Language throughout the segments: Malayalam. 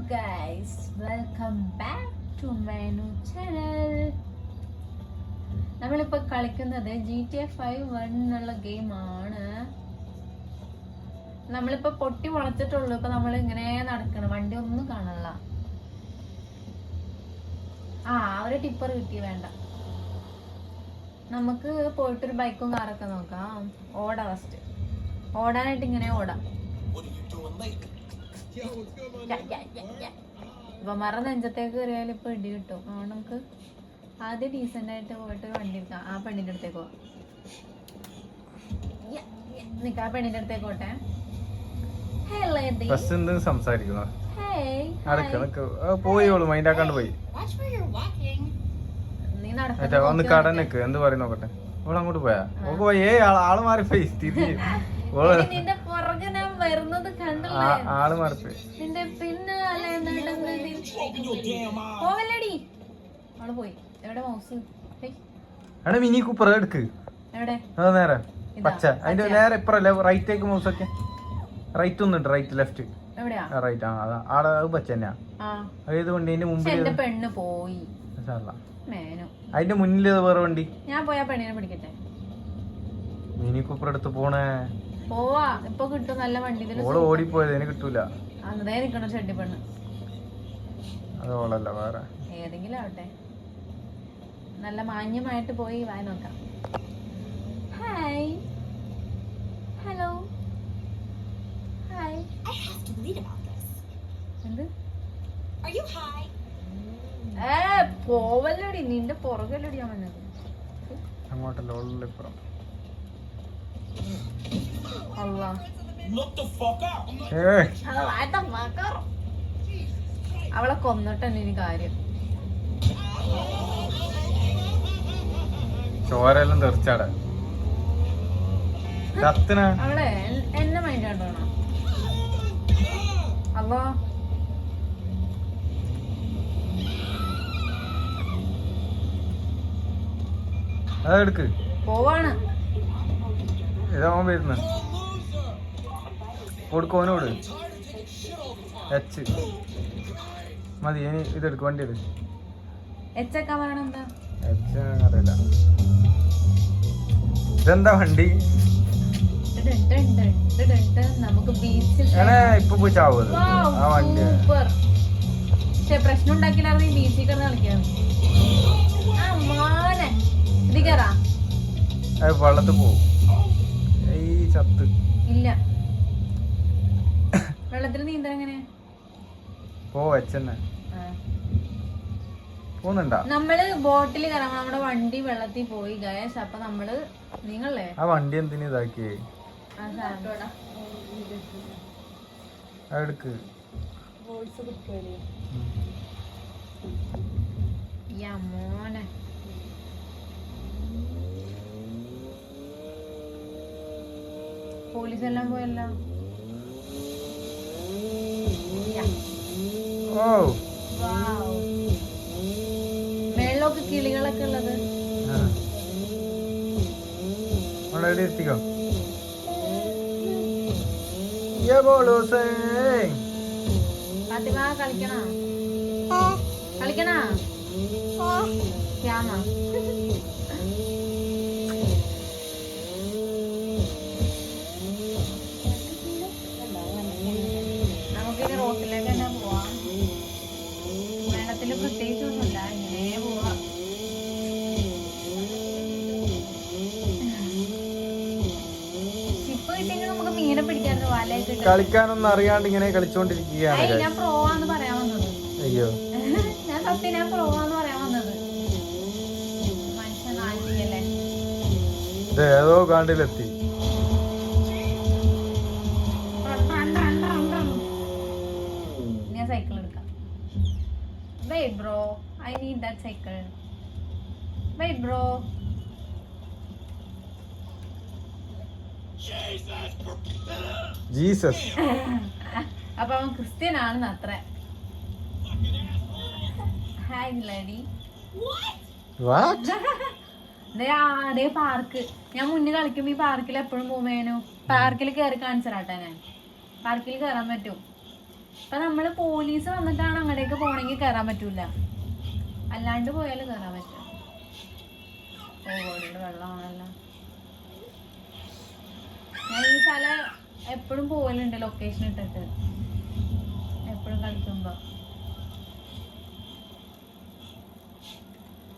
guys, welcome back to my new channel. നമ്മളിപ്പോൾ കളിക്കുന്നത് GTA 5 എന്നുള്ള ഗെയിമാണ്. നമ്മളിപ്പോൾ പൊട്ടി മുളച്ചിട്ടുള്ളൂ. ഇപ്പൊ നമ്മൾ ഇങ്ങനെ നടക്കണം, വണ്ടി ഒന്നും കാണല്ല. ഒരു ടിപ്പർ കിട്ടി, വേണ്ട. നമുക്ക് പോയിട്ടൊരു ബൈക്കും കാറൊക്കെ നോക്കാം. ഓടാ ഫസ്റ്റ്, ഓടാനായിട്ട് ഇങ്ങനെ ഓടാം. ഇവന്മാരുടെ നെഞ്ചത്തേക്ക് കയറിയാൽ ഇപ്പൊ ഇടി കിട്ടും. അതുകൊണ്ട് നമുക്ക് ആദ്യം ഡീസെന്റ് ആയിട്ട് പോയിട്ട് വണ്ടി എടുക്കാം. ആ പെണ്ണിന്റെ അടുത്തേക്ക് പോവാം. ആ പെണ്ണിന്റെ അടുത്തേക്ക് പോട്ടെ. എന്ത് പറയും നോക്കട്ടെ. അങ്ങോട്ട് പോയാ ആള് മാറിപ്പോയി. നിന്റെ പുറകെ ഞാൻ വരുന്നത് കണ്ടല്ലേ? ആള് മാറിപ്പോയി. നിന്റെ പിന്നെ പോവല്ലടി. ആള് പോയി. എവിടെ മൗസ്? എടാ മിനി കൂപ്പർ എടുക്ക്. എവിടെ? നേരെ പച്ച. അതിന്റെ നേരെ ഇപ്പറല്ലേ റൈറ്റേക്ക് മൗസ് ഒക്കെ. റൈറ്റ് ഒന്നുണ്ട്, റൈറ്റ് ലെഫ്റ്റ് റൈറ്റ്. ആടെ പച്ച തന്നെയാ. ഏത് വണ്ടി? അതിന്റെ മുമ്പിൽ പെണ്ണ് പോയി. അതിന്റെ മുന്നിൽ വേറെ വണ്ടി. ഞാൻ പോയാ പെണ്ണിനെ പിടിക്കട്ടെ. മിനി കൂപ്പർ എടുത്ത് പോണേ. പോവാ, ഇപ്പൊ കിട്ടും നല്ല വണ്ടി. ഓടിപ്പോയത് എനിക്ക് കിട്ടൂല. അതേ നിക്കണ ചെട്ടി പെണ്ണ്. അതോളല്ല, വേറെ ഏതെങ്കിലും ആവട്ടെ. നല്ല മാന്യമായിട്ട് പോയി വായി നോക്കാം. Hi, hello, hi. എന്ത് പോവല്ലടി, നിന്റെ പുറകല്ലടി ഞാൻ വന്നത്. അങ്ങോട്ടല്ലോ ഇപ്പുറം. അവളെ കൊന്നിട്ടെന്നെ ഇനി കാര്യം. ചോരെല്ലാം തെറിച്ചാടെ. അവളെ എന്നെ മൈൻഡ് കണ്ടോണോ? അല്ലോ അതെടുക്ക്. പോവാണ്. ഇതാവാൻ വരുന്ന കൊടുക്കോനോട് എച്ച് മതി. ഇനി ഇതെടുക്ക്, വണ്ടി എടുക്ക്. അറിയില്ല. ഇതെന്താ വണ്ടി? നമുക്ക് ബീച്ചിൽ ഇപ്പൊ പോയി ചാവുന്നത് ആ വണ്ടി. പക്ഷെ പ്രശ്നം ഉണ്ടാക്കിയില്ലായിരുന്നു. ഈ ബീച്ചിൽ കിടന്ന് കളിക്കാൻ ഇത് കേറാ. വെള്ളത്തിൽ പോവും. ഈ ചത്ത് ഇല്ല. വെള്ളത്തിൽ നീന്താ എങ്ങനെ? പോവെച്ചെന്നെ പോകുന്നുണ്ടാ. നമ്മള് ബോട്ടിൽ കയറാം. നമ്മുടെ വണ്ടി വെള്ളത്തിൽ പോയി ഗയസ്. അപ്പൊ നമ്മള് നിങ്ങളെ ആ വണ്ടി എന്തിനു ഇതാക്കിയേ? എടുക്ക്. മോനെ പോലീസ് എല്ലാം പോയല്ല. മേളിലൊക്കെ കിളികളൊക്കെ ഉള്ളത്. എത്തിക്കോ. ഫാത്തിമ കളിക്കണ കളിക്കണ ക്യാമ. നമുക്കിനി റോട്ടിലേക്ക് തന്നെ പോവാം. വെള്ളത്തില് പ്രത്യേകിച്ചൊന്നുമില്ല, ഇങ്ങനെ പോവാം. ചിപ്പ് കിട്ടിയെങ്കിൽ നമുക്ക് മീനെ പിടിക്കാറുണ്ട്. വാലയൊക്കെ കളിക്കാനൊന്നും അറിയാണ്ട് ഇങ്ങനെ കളിച്ചോണ്ടിരിക്കുകയാണ്. ഞാൻ പ്രോവാന്ന് പറയാൻ വന്നത്. അയ്യോ, ഞാൻ സത്യം ഞാൻ പ്രോവാന്ന് പറയാൻ വന്നത്. മനുഷ്യൻ ആറ്റിയല്ലേ. ഏതോ കാണ്ടിലെത്തി. ഞാൻ സൈക്കിൾ എടുക്കാം. Wait bro, I need that cycle. Wait bro. Jesus. അപ്പൊ അവൻ ക്രിസ്ത്യൻ ആണെന്ന് അത്ര. Hi lady. അതേ പാർക്ക്. ഞാൻ മുന്നേ കളിക്കുമ്പോ ഈ പാർക്കിൽ എപ്പോഴും പോകുമ്പോ പാർക്കിൽ കയറി കാണിച്ചറാട്ടെ. ഞാൻ പാർക്കിൽ കയറാൻ പറ്റും. അപ്പൊ നമ്മള് പോലീസ് വന്നിട്ടാണ് അങ്ങടേക്ക് പോണെങ്കിൽ കയറാൻ പറ്റൂല, അല്ലാണ്ട് പോയാലും കയറാൻ പറ്റും. ഓടിയുടെ വെള്ളമാണല്ലോ. ഞാൻ ഈ സ്ഥലം എപ്പോഴും പോകലുണ്ട്, ലൊക്കേഷൻ ഇട്ടിട്ട് എപ്പോഴും കളിക്കുമ്പോ.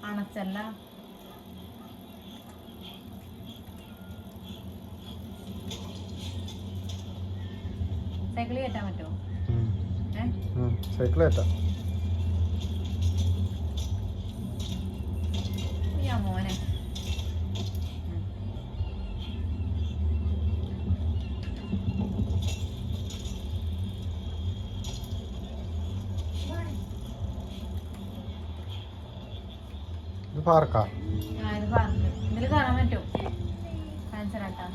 അണച്ചല്ല സൈക്കിൾ കയറ്റാൻ പറ്റുമോ? സൈക്കിൾ കയറ്റാം. മോനെ ഇത് പാർക്കാ? ഇത് പാർക്ക്. ഇതില് കയറാൻ പറ്റും. കാണിച്ചരാട്ടാ.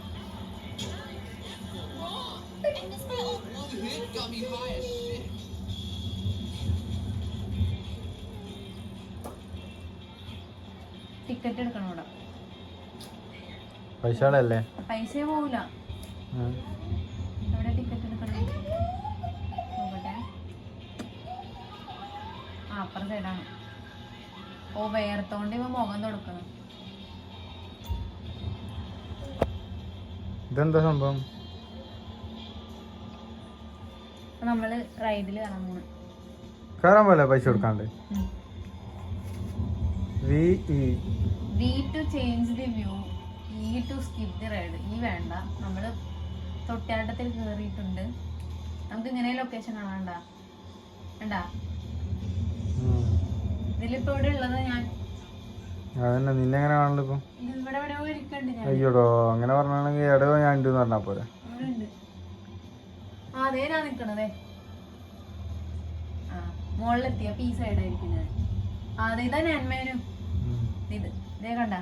ടിക്കറ്റ് എടുക്കണം ഇവിടെ. പൈസകളല്ലേ? പൈസ പോവില്ല. എവിടെ ടിക്കറ്റ് എടുക്കണം നോക്കട്ടെ. അപ്പുറം സൈഡാണ്. ഓ വേർത്തോണ്ട് ഇവ മുഖം തൊടുക്കണം. ഇതെന്താ സംഭവം? നമ്മള് റൈഡില് കയറാൻ പോണ. കയറാൻ പോലെ പൈസ കൊടുക്കാണ്ട്. V to change the view, E to skip the ride. ഈ വേണ്ട, നമ്മള് തൊട്ടിയാട്ടത്തിൽ കേറിയിട്ടുണ്ട്. നമുക്ക് ഇങ്ങനെ ലൊക്കേഷൻ കാണാണ്ട കണ്ടാ. ഇതിലിപ്പോ ഇവിടെ ഉള്ളത് ഞാൻ അതന്നെ. നിന്നെ എങ്ങനെ കാണല്ലോ ഇപ്പൊ? ഇവിടെ എവിടെയോ ഇരിക്കണ്ട് ഞാൻ. അയ്യോടോ, അങ്ങനെ പറഞ്ഞാണെങ്കിൽ എടോ ഞാൻ ഉണ്ട് പറഞ്ഞാ പോരെ. ഇവിടെ ഉണ്ട്. അതേ ഞാൻ നിക്കണതേ. ആ മുകളിലെത്തിയപ്പോ ഈ സൈഡായിരിക്കും ഞാൻ. അതെ ഇതാ ഞാൻ മേനും. ഇത് ഇതേ കണ്ട.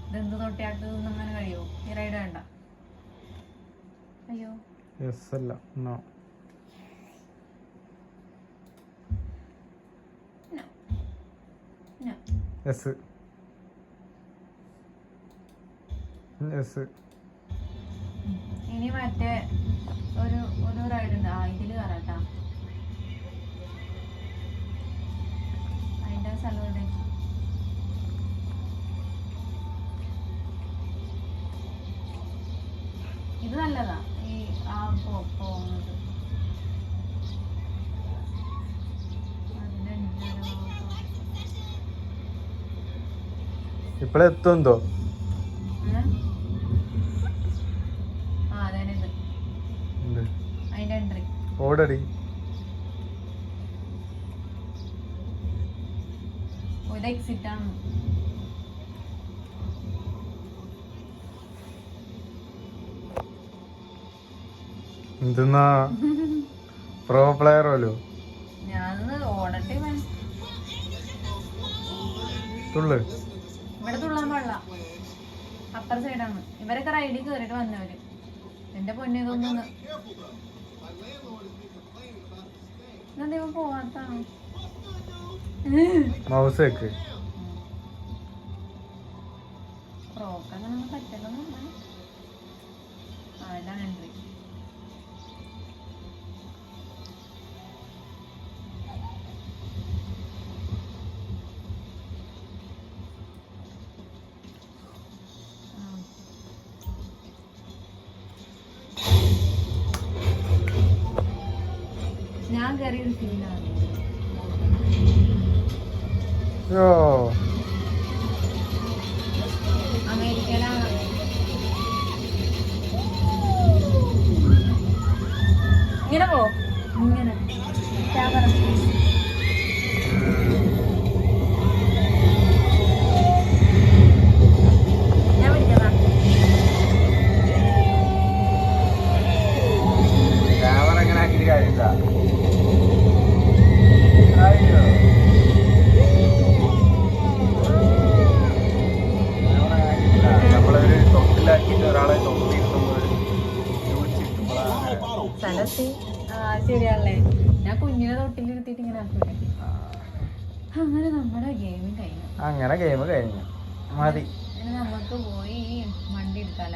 ഇതെന്ത് തൊട്ടിയാട്ടതൊന്നും അങ്ങനെ കഴിയോ? ഈ റൈഡ് വേണ്ട. അയ്യോ അല്ല നോ. Yes yes. ഇനി മറ്റേ ഒരു റൈഡ് ഉണ്ട്. ഇതില് കയറാട്ടാ. അതിന്റെ സ്ഥലം ഇവിടെ. ഇത് നല്ലതാ. ഈ ആ പോകുന്നത് ഇപ്പഴെത്തുണ്ടോ? അതിന്റെ എൻട്രി ഓടടി. ഇത് എക്സിറ്റ് ആണ്. എന്തെന്നാ പ്രോ പ്ലെയർ പോലോ? ഞാനൊന്ന് ഓടട്ടെ. തുള്ളു. ഇവിടെ തുള്ളാൻ പാടില്ല. അപ്പർ സൈഡാണ്. ഇവരൊക്കെ റൈഡിൽ കയറിയിട്ട് വന്നവര്. എന്റെ പൊന്നെ ഇതൊന്നും ദൈവം പോവാത്താണ്. മൗസ് വെക്ക്. പ്രോക്കങ്ങനെ പറ്റലൊന്നും അതാണ് എൻട്രി. ഞാൻ കയറിയൊരു ഫീലാണ്. അമേരിക്കയിലാണ്. ഇങ്ങനെ പോ. ഇങ്ങനെ ക്യാമറ ഞാൻ പിടിച്ചതാ. ക്യാമറ എങ്ങനെ ആക്കിയിട്ട് കാര്യമില്ല. നമ്മളൊരു തൊട്ടിലാക്കിയിട്ട് ഒരാളെ സ്ഥലത്ത് ശരിയാണല്ലേ. ഞാൻ കുഞ്ഞിനെ തൊട്ടിലിരുത്തിട്ട് ഇങ്ങനെ ആക്കൂലേ. അങ്ങനെ നമ്മുടെ ഗെയിം കഴിഞ്ഞു. അങ്ങനെ ഗെയിം കഴിഞ്ഞു. മതി. നമുക്ക് പോയി വണ്ടി എടുക്കാല.